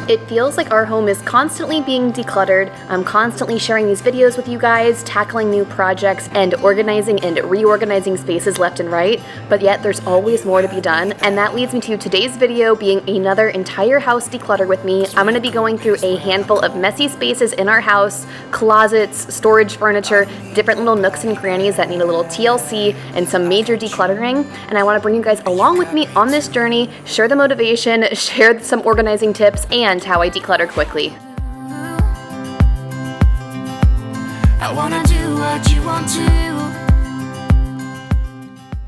It feels like our home is constantly being decluttered. I'm constantly sharing these videos with you guys, tackling new projects, and organizing and reorganizing spaces left and right, but yet there's always more to be done, and that leads me to today's video being another entire house declutter with me. I'm going to be going through a handful of messy spaces in our house, closets, storage furniture, different little nooks and crannies that need a little TLC, and some major decluttering, and I want to bring you guys along with me on this journey, share the motivation, share some organizing tips, and how I declutter quickly. I wanna do what you want to.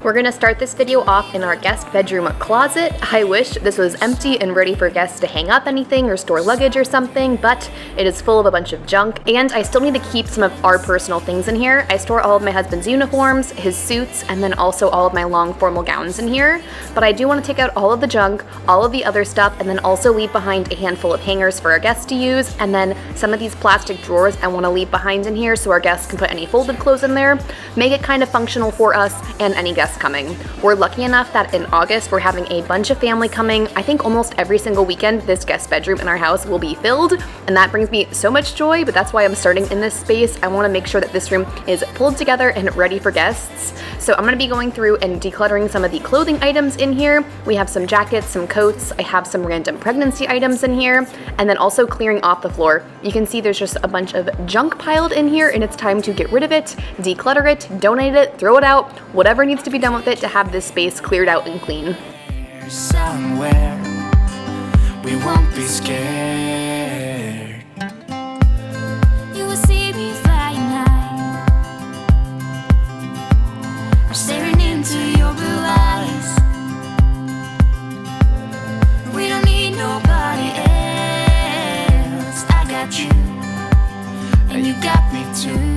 We're going to start this video off in our guest bedroom closet. I wish this was empty and ready for guests to hang up anything or store luggage or something, but it is full of a bunch of junk, and I still need to keep some of our personal things in here. I store all of my husband's uniforms, his suits, and then also all of my long formal gowns in here, but I do want to take out all of the junk, all of the other stuff, and then also leave behind a handful of hangers for our guests to use, and then some of these plastic drawers I want to leave behind in here so our guests can put any folded clothes in there, make it kind of functional for us and any guests coming. We're lucky enough that in August we're having a bunch of family coming. I think almost every single weekend this guest bedroom in our house will be filled, and that brings me so much joy, but that's why I'm starting in this space. I want to make sure that this room is pulled together and ready for guests. So I'm going to be going through and decluttering some of the clothing items in here. We have some jackets, some coats, I have some random pregnancy items in here, and then also clearing off the floor. You can see there's just a bunch of junk piled in here, and it's time to get rid of it, declutter it, donate it, throw it out, whatever needs to be done with it to have this space cleared out and clean. Somewhere we won't be scared. You will see me flying high. I'm staring into your blue eyes. We don't need nobody else. I got you, and you got me too.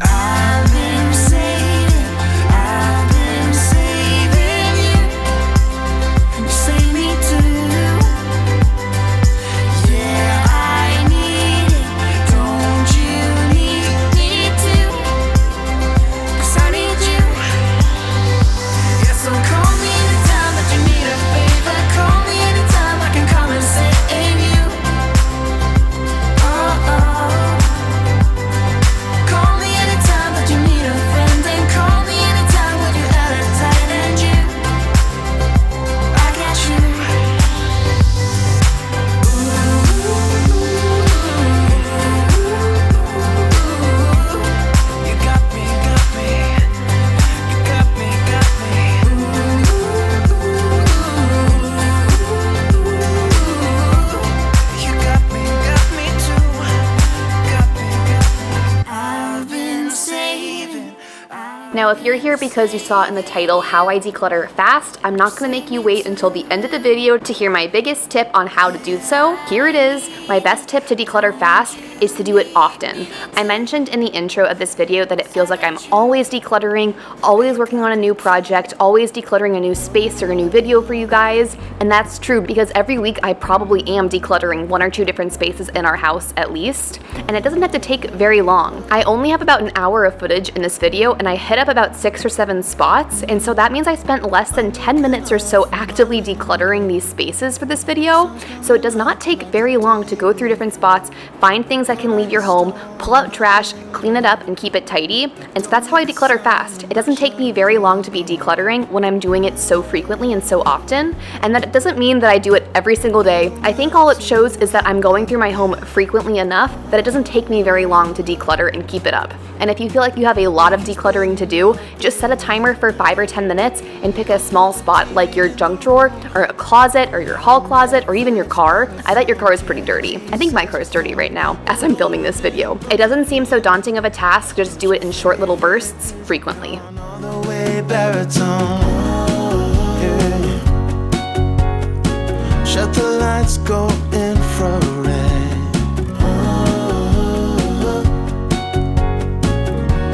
I've been saving you. You save me too. Yeah, I need it. Don't you need me too? 'Cause I need you. Yeah, so call me anytime that you need a favor. Call me anytime I can come and save you. Oh, oh. Call me anytime that you need a friend, and call me anytime when you're out of time, and you, I got you. You got me, got me. You got me, got me. You got me too. Got me. I've been saving. Now, if you're here because you saw in the title how I declutter fast, I'm not going to make you wait until the end of the video to hear my biggest tip on how to do so. Here it is. My best tip to declutter fast is to do it often. I mentioned in the intro of this video that it feels like I'm always decluttering, always working on a new project, always decluttering a new space or a new video for you guys, and that's true because every week I probably am decluttering one or two different spaces in our house at least, and it doesn't have to take very long. I only have about an hour of footage in this video, and I hit up about 6 or 7 spots, and so that means I spent less than 10 minutes or so actively decluttering these spaces for this video, so it does not take very long to go through different spots, find things that can leave your home, pull out trash, clean it up, and keep it tidy, and so that's how I declutter fast. It doesn't take me very long to be decluttering when I'm doing it so frequently and so often, and that doesn't mean that I do it every single day. I think all it shows is that I'm going through my home frequently enough that it doesn't take me very long to declutter and keep it up. And if you feel like you have a lot of decluttering to do, just set a timer for 5 or 10 minutes and pick a small spot like your junk drawer or a closet or your hall closet or even your car. I bet your car is pretty dirty. I think my car is dirty right now as I'm filming this video. It doesn't seem so daunting of a task to just do it in short little bursts frequently. Shut the lights, go infrared.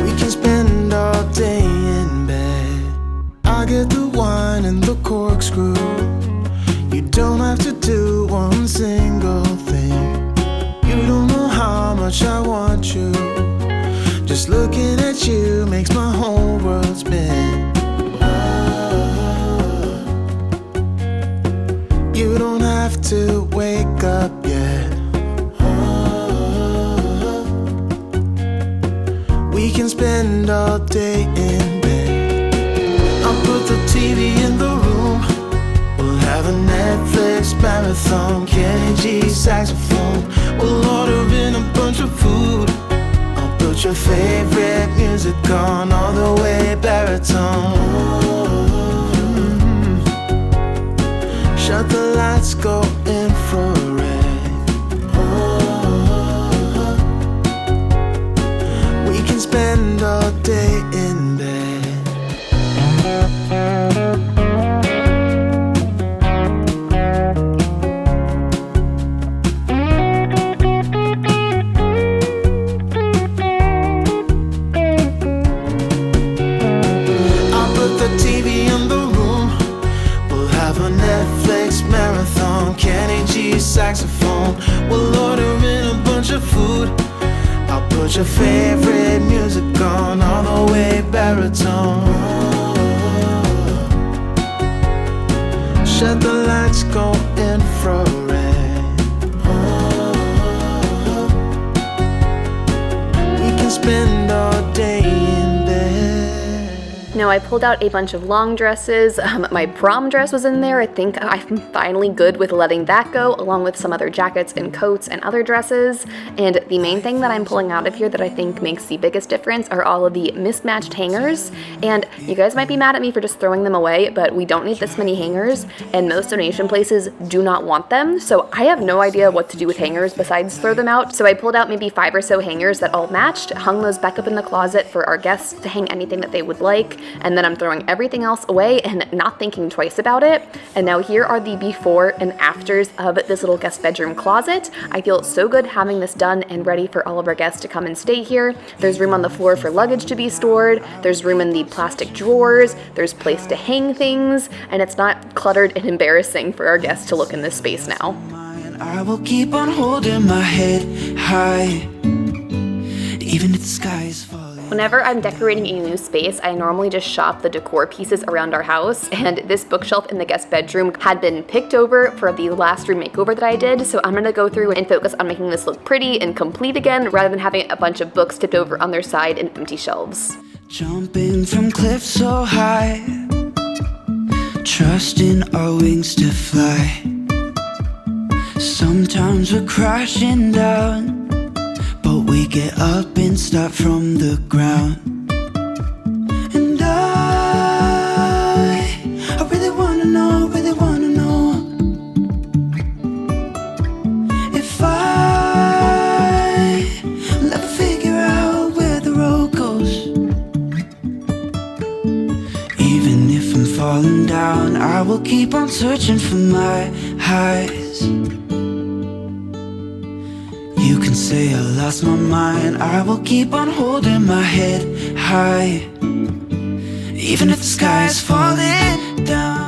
We can spend all day in bed. I get the wine and the corkscrew. You don't have to do one single thing. You don't know how much I want you. Just looking at you makes my whole world spin. You don't have have to wake up yet. We can spend all day in bed. I'll put the TV in the room. We'll have a Netflix marathon. Kenny G saxophone. We'll order in a bunch of food. I'll put your favorite music on all the way baritone. Shut the lights, go infrared. We can spend all day in bed. I'll put the TV in the room. We'll have a Netflix marathon. Kenny G saxophone. We'll order in a bunch of food. I'll put your favorite music on all the way baritone. Shut the lights, go infrared. We can spend all day in bed. Now I pulled out a bunch of long dresses. My prom dress was in there. I think I'm finally good with letting that go, along with some other jackets and coats and other dresses. And the main thing that I'm pulling out of here that I think makes the biggest difference are all of the mismatched hangers. And you guys might be mad at me for just throwing them away, but we don't need this many hangers, and most donation places do not want them. So I have no idea what to do with hangers besides throw them out. So I pulled out maybe 5 or so hangers that all matched, hung those back up in the closet for our guests to hang anything that they would like. And then I'm throwing everything else away and not thinking twice about it. And now here are the before and afters of this little guest bedroom closet. I feel so good having this done and ready for all of our guests to come and stay here. There's room on the floor for luggage to be stored. There's room in the plastic drawers. There's place to hang things. And it's not cluttered and embarrassing for our guests to look in this space now. I will keep on holding my head high, even if the sky is falling. Whenever I'm decorating a new space, I normally just shop the decor pieces around our house, and this bookshelf in the guest bedroom had been picked over for the last room makeover that I did, so I'm gonna go through and focus on making this look pretty and complete again, rather than having a bunch of books tipped over on their side and empty shelves. Jumping from cliffs so high, trusting our wings to fly. Sometimes we're crashing down, but we get up and start from the ground. And I really wanna know, if I'll ever figure out where the road goes. Even if I'm falling down, I will keep on searching for my highs. You can say I lost my mind, I will keep on holding my head high, even if the sky is falling down.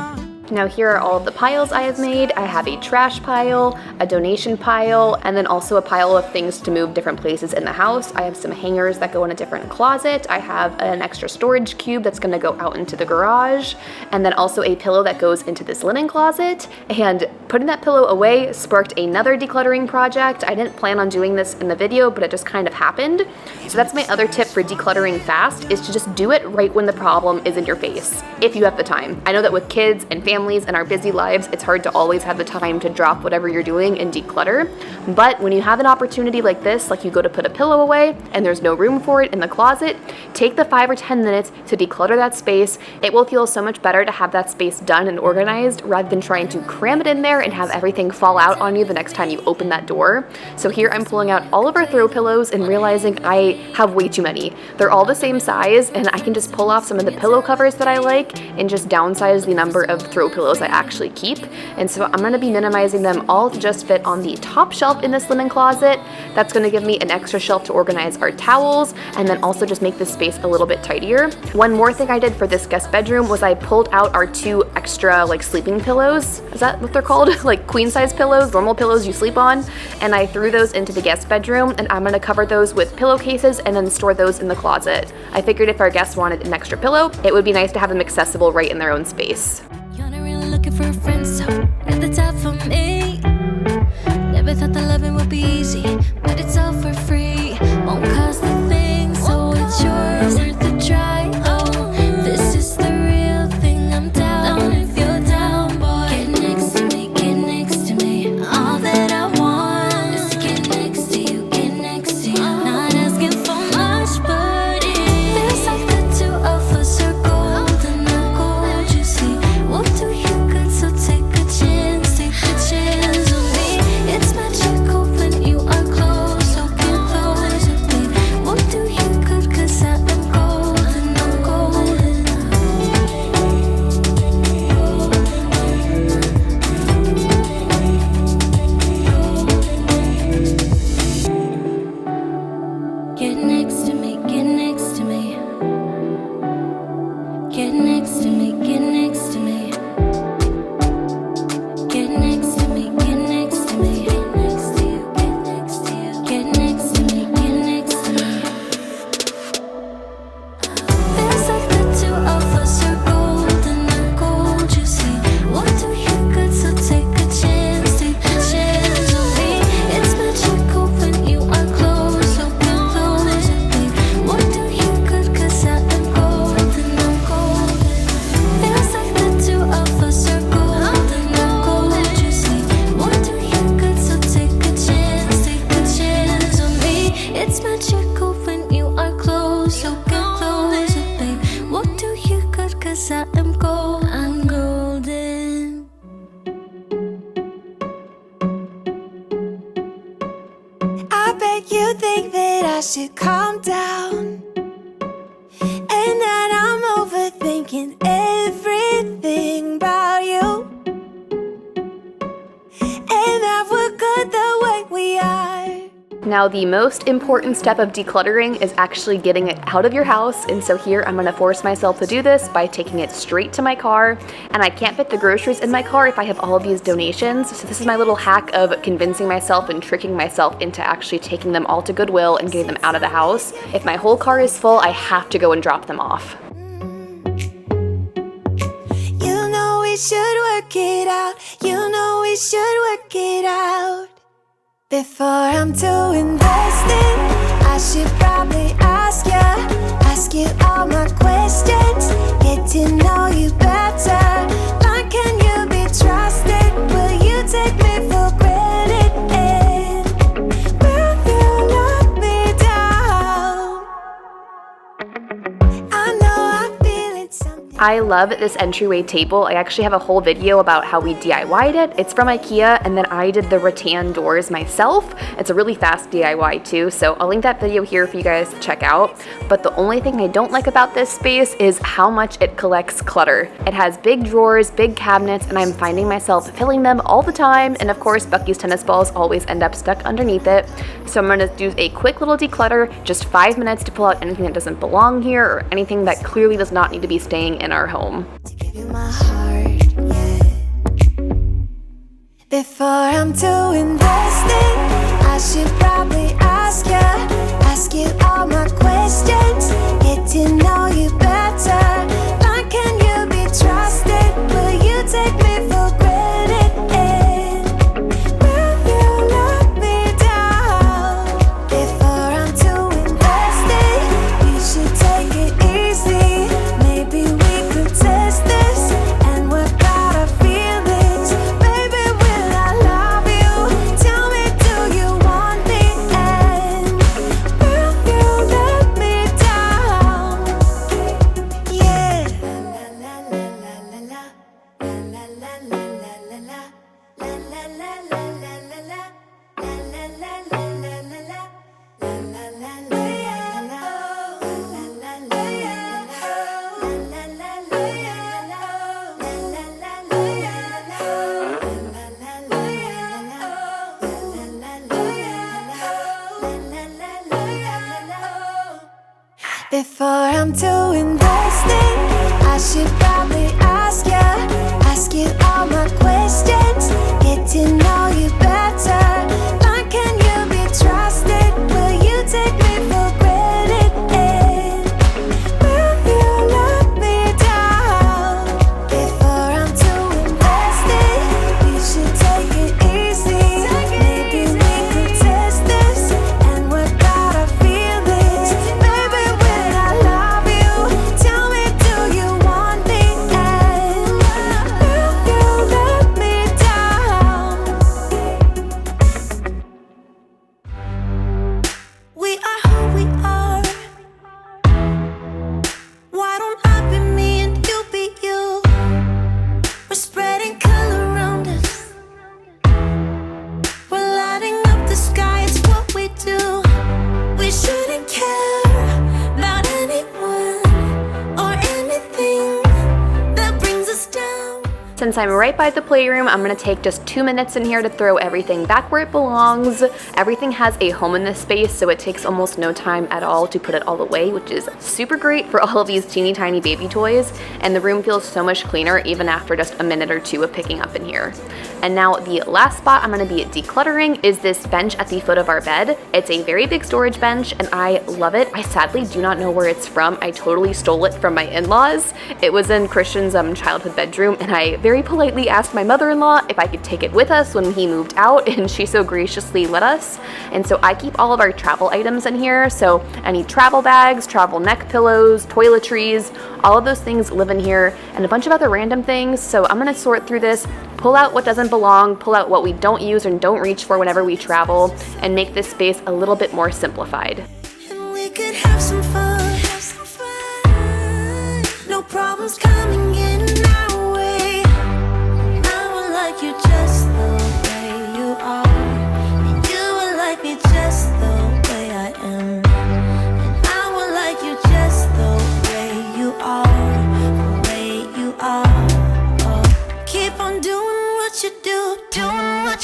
Now here are all of the piles I have made. I have a trash pile, a donation pile, and then also a pile of things to move different places in the house. I have some hangers that go in a different closet. I have an extra storage cube that's gonna go out into the garage, and then also a pillow that goes into this linen closet. And putting that pillow away sparked another decluttering project. I didn't plan on doing this in the video, but it just kind of happened. So that's my other tip for decluttering fast, is to just do it right when the problem is in your face, if you have the time. I know that with kids and families and our busy lives, it's hard to always have the time to drop whatever you're doing and declutter. But when you have an opportunity like this, like you go to put a pillow away and there's no room for it in the closet, take the 5 or 10 minutes to declutter that space. It will feel so much better to have that space done and organized rather than trying to cram it in there and have everything fall out on you the next time you open that door. So here I'm pulling out all of our throw pillows and realizing I have way too many. They're all the same size, and I can just pull off some of the pillow covers that I like and just downsize the number of throw pillows I actually keep. And so I'm going to be minimizing them all to just fit on the top shelf in this linen closet. That's going to give me an extra shelf to organize our towels, and then also just make this space a little bit tidier. One more thing I did for this guest bedroom was I pulled out our 2 extra like sleeping pillows. Is that what they're called? Like queen size pillows, normal pillows you sleep on. And I threw those into the guest bedroom, and I'm going to cover those with pillowcases and then store those in the closet. I figured if our guests wanted an extra pillow, it would be nice to have them accessible right in their own space. You're not really looking for a friend, so at the top for me. You think that I should calm down, and that I'm overthinking everything about you, and that we're good the way we are. Now, the most important step of decluttering is actually getting it out of your house, and so here I'm gonna force myself to do this by taking it straight to my car, and I can't fit the groceries in my car if I have all of these donations, so this is my little hack of convincing myself and tricking myself into actually taking them all to Goodwill and getting them out of the house. If my whole car is full, I have to go and drop them off. You know we should work it out. You know we should work it out. Before I'm too invested, I should probably ask you all my questions, get to know you better. Like, can you be trusted? Will you take me for granted? And will you let me down? I know I'm feeling something. I love this entryway table. I actually have a whole video about how we DIY'd it. It's from IKEA, and then I did the rattan doors myself. It's a really fast DIY too, so I'll link that video here for you guys to check out. But the only thing I don't like about this space is how much it collects clutter. It has big drawers, big cabinets, and I'm finding myself filling them all the time, and of course Bucky's tennis balls always end up stuck underneath it. So I'm gonna do a quick little declutter, just 5 minutes to pull out anything that doesn't belong here or anything that clearly does not need to be staying in our home. To give you my heart, yeah. Before I'm too invested, I should probably ask you all my questions, get to know you better. Like, can you be trusted? Will you take me for granted? And will you let me down? Before I'm too invested, you should take it easy. Maybe we could test this and work out our feelings. Baby, will I love you? Tell me, do you want me? And will you let me down? Yeah. La la la la la la la la la la la la la la la la la Before I'm too invested, I should probably ask you all my questions, get to know you better. Like, can you be trusted? Will you take me for granted? And will you let me down? Before I'm too invested, you should take it easy. Maybe we could test this and work out our feelings. Baby, will I love you? Tell me, do you want me? And will you let me down? We are who we are. Why don't I be me and you be you? We're spreading color around us. We're lighting up the sky, it's what we do. We shouldn't care about anyone or anything that brings us down. Since I'm right by the playroom, I'm gonna take just 2 minutes in here to throw everything back where it belongs. Everything has a home in this space, so it takes almost no time at all to put it all away, which is super great for all of these teeny tiny baby toys, and the room feels so much cleaner even after just a minute or two of picking up in here. And now the last spot I'm gonna be decluttering is this bench at the foot of our bed. It's a very big storage bench, and I love it. I sadly do not know where it's from. I totally stole it from my in-laws. It was in Christian's childhood bedroom, and I very politely asked my mother-in-law if I could take it with us when he moved out, and she so graciously let us. And so I keep all of our travel items in here, so any travel bags, travel neck pillows, toiletries, all of those things live in here, and a bunch of other random things. So I'm gonna sort through this, pull out what doesn't belong, pull out what we don't use and don't reach for whenever we travel, and make this space a little bit more simplified. And we could have some fun. No problems coming in our way. I would like you just the way you are, and you would like me just the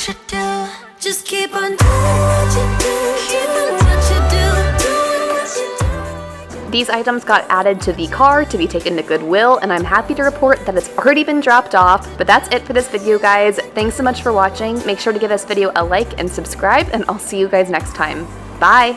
what you do. Just keep on doing what you do. Doing what you do. Doing what you do. These items got added to the car to be taken to Goodwill, and I'm happy to report that it's already been dropped off. But that's it for this video, guys. Thanks so much for watching. Make sure to give this video a like and subscribe, and I'll see you guys next time. Bye!